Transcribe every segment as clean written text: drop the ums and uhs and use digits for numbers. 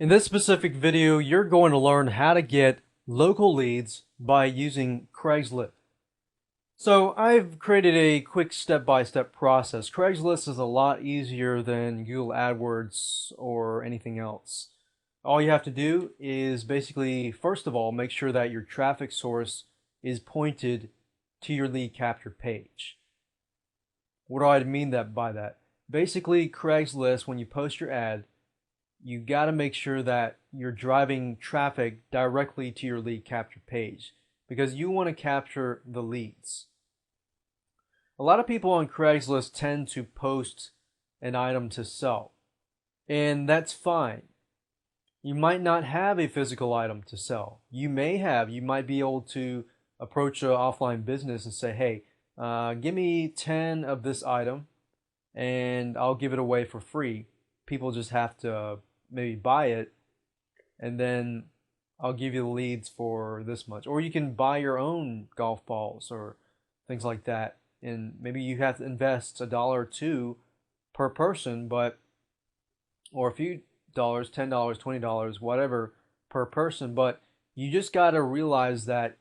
In this specific video, you're going to learn how to get local leads by using Craigslist. So I've created a quick step-by-step process. Craigslist is a lot easier than Google AdWords or anything else. All you have to do is basically, first of all, make sure that your traffic source is pointed to your lead capture page. What do I mean by that? Basically, Craigslist, when you post your ad, you got to make sure that you're driving traffic directly to your lead capture page because you want to capture the leads. A lot of people on Craigslist tend to post an item to sell, and that's fine. You might not have a physical item to sell. You might be able to approach an offline business and say, hey, give me 10 of this item and I'll give it away for free. People just have to maybe buy it, and then I'll give you the leads for this much. Or you can buy your own golf balls or things like that, and maybe you have to invest $1 or $2 per person, or a few dollars, $10, $20, whatever per person, but you just got to realize that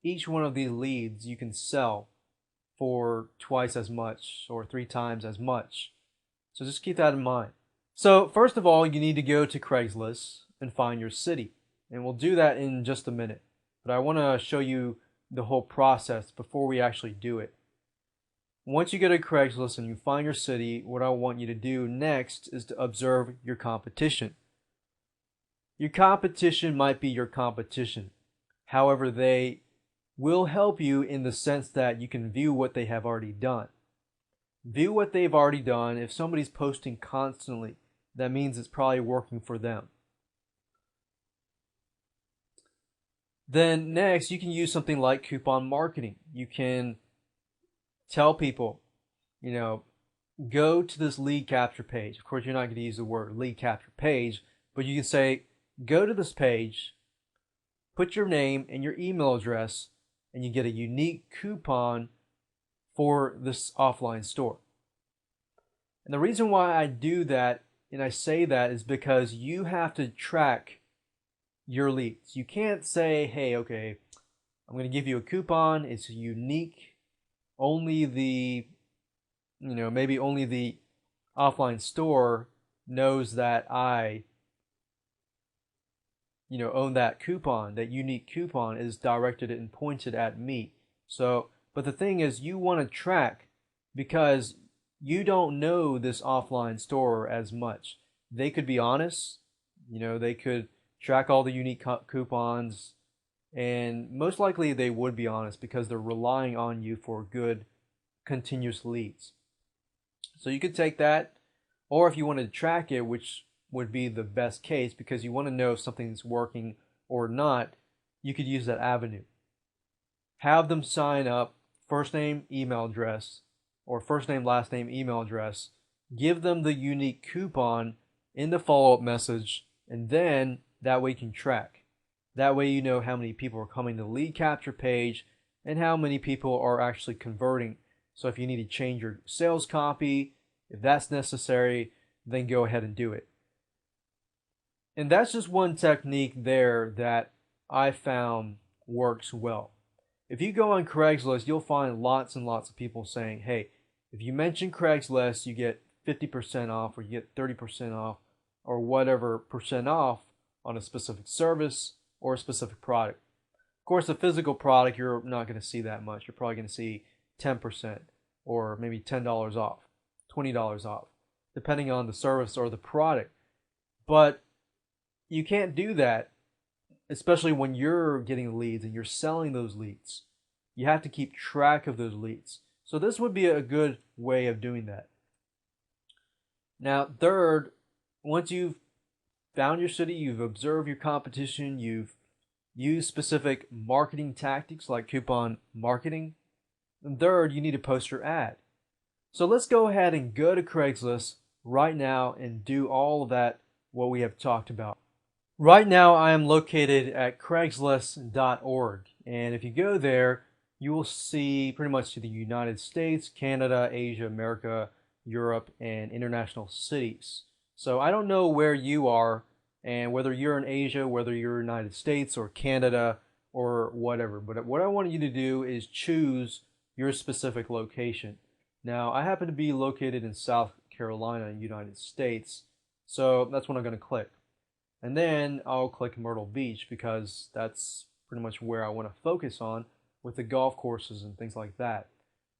each one of these leads you can sell for twice as much or 3 times as much. So just keep that in mind. So first of all, you need to go to Craigslist and find your city. And we'll do that in just a minute. But I want to show you the whole process before we actually do it. Once you go to Craigslist and you find your city, what I want you to do next is to observe your competition. Your competition might be your competition. However, they will help you in the sense that you can view what they have already done. View what they've already done. If somebody's posting constantly, that means it's probably working for them. Then next, you can use something like coupon marketing. You can tell people, go to this lead capture page. Of course, you're not going to use the word lead capture page, but you can say, go to this page, put your name and your email address, and you get a unique coupon for this offline store. And the reason why I do that and I say that is because you have to track your leads. You can't say, hey, okay, I'm going to give you a coupon. It's unique. Only maybe only the offline store knows that I, own that coupon. That unique coupon is directed and pointed at me. So, but the thing is, you want to track because you don't know this offline store as much. They could be honest, they could track all the unique coupons, and most likely they would be honest because they're relying on you for good continuous leads. So you could take that, or if you wanted to track it, which would be the best case because you want to know if something's working or not, you could use that avenue. Have them sign up, first name, email address, or first name, last name, email address. Give them the unique coupon in the follow-up message, and then that way you can track. That way you know how many people are coming to the lead capture page and how many people are actually converting. So if you need to change your sales copy, if that's necessary, then go ahead and do it. And that's just one technique there that I found works well. If you go on Craigslist, you'll find lots and lots of people saying, hey, if you mention Craigslist, you get 50% off or you get 30% off or whatever percent off on a specific service or a specific product. Of course, a physical product, you're not going to see that much. You're probably going to see 10% or maybe $10 off, $20 off, depending on the service or the product. But you can't do that, especially when you're getting leads and you're selling those leads. You have to keep track of those leads. So this would be a good way of doing that. Now, third, once you've found your city, you've observed your competition, you've used specific marketing tactics like coupon marketing, and third, you need to post your ad. So let's go ahead and go to Craigslist right now and do all of that, what we have talked about. Right now, I am located at Craigslist.org, and if you go there, you will see pretty much the United States, Canada, Asia, America, Europe, and international cities. So I don't know where you are And whether you're in Asia, whether you're in the United States or Canada or whatever. But what I want you to do is choose your specific location. Now, I happen to be located in South Carolina, United States, so that's what I'm going to click. And then I'll click Myrtle Beach because that's pretty much where I want to focus on with the golf courses and things like that.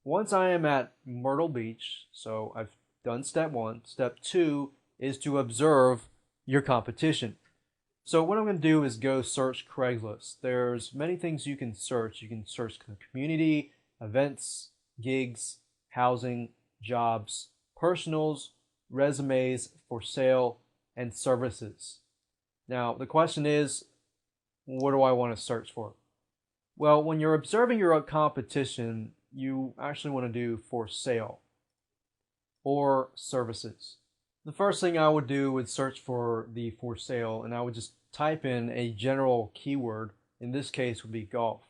Once I am at Myrtle Beach, so I've done step 1, step 2 is to observe your competition. So what I'm going to do is go search Craigslist. There's many things you can search. You can search the community, events, gigs, housing, jobs, personals, resumes, for sale, and services. Now, the question is, what do I want to search for? Well, when you're observing your competition, you actually want to do for sale or services. The first thing I would do would search for the for sale, and I would just type in a general keyword. In this case would be golf.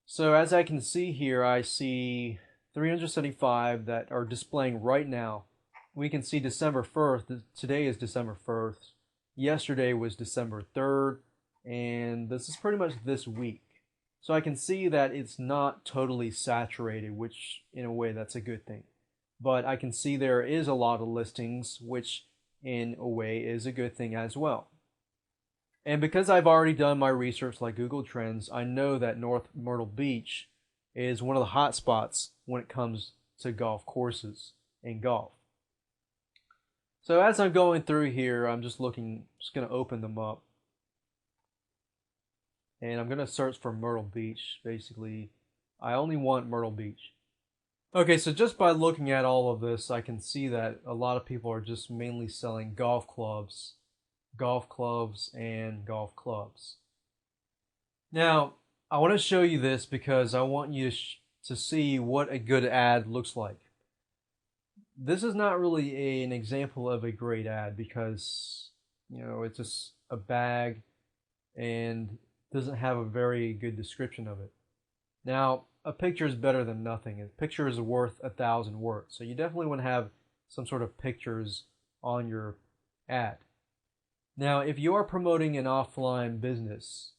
So as I can see here, I see 375 that are displaying right now. We can see December 1st. Today is December 1st. Yesterday was December 3rd, and this is pretty much this week. So I can see that it's not totally saturated, which in a way that's a good thing. But I can see there is a lot of listings, which in a way is a good thing as well. And because I've already done my research like Google Trends, I know that North Myrtle Beach is one of the hot spots when it comes to golf courses and golf. So as I'm going through here, I'm just going to open them up. And I'm going to search for Myrtle Beach. Basically, I only want Myrtle Beach. Okay, so just by looking at all of this, I can see that a lot of people are just mainly selling golf clubs, and golf clubs. Now, I want to show you this because I want you to see what a good ad looks like. This is not really an example of a great ad because, it's just a bag and doesn't have a very good description of it. Now, a picture is better than nothing. A picture is worth 1,000 words. So you definitely want to have some sort of pictures on your ad. Now, if you are promoting an offline business,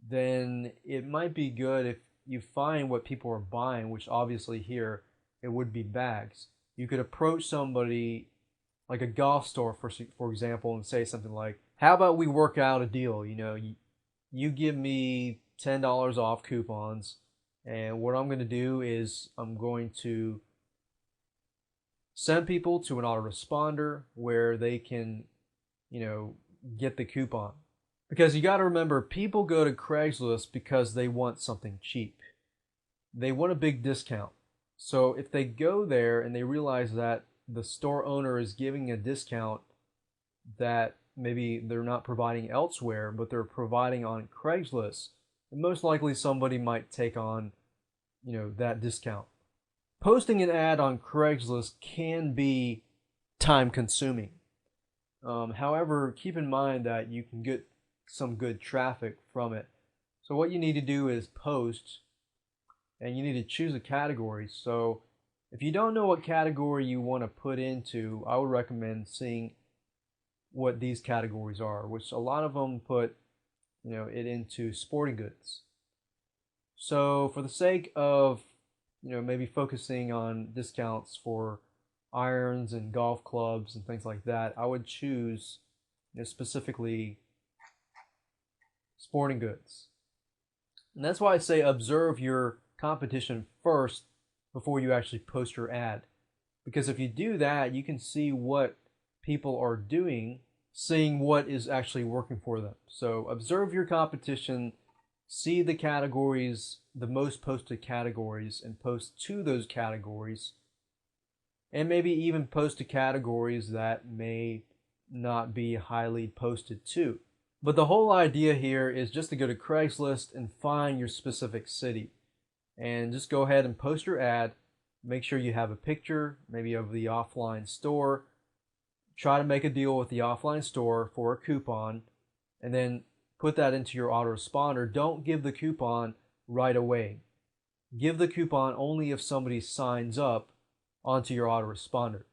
then it might be good if you find what people are buying, which obviously here it would be bags. You could approach somebody like a golf store, for example, and say something like, how about we work out a deal? You give me $10 off coupons, and what I'm going to do is I'm going to send people to an autoresponder where they can, get the coupon. Because you got to remember, people go to Craigslist because they want something cheap. They want a big discount. So if they go there and they realize that the store owner is giving a discount that maybe they're not providing elsewhere, but they're providing on Craigslist, and most likely somebody might take on, that discount. Posting an ad on Craigslist can be time consuming. However, keep in mind that you can get some good traffic from it. So what you need to do is post, and you need to choose a category. So if you don't know what category you want to put into, I would recommend seeing what these categories are, which a lot of them put it into sporting goods. So for the sake of maybe focusing on discounts for irons and golf clubs and things like that, I would choose specifically sporting goods. And that's why I say observe your competition first before you actually post your ad. Because if you do that, you can see what people are doing, seeing what is actually working for them. So observe your competition, see the categories, the most posted categories, and post to those categories. And maybe even post to categories that may not be highly posted to. But the whole idea here is just to go to Craigslist and find your specific city. And just go ahead and post your ad. Make sure you have a picture, maybe of the offline store. Try to make a deal with the offline store for a coupon, and then put that into your autoresponder. Don't give the coupon right away. Give the coupon only if somebody signs up onto your autoresponder.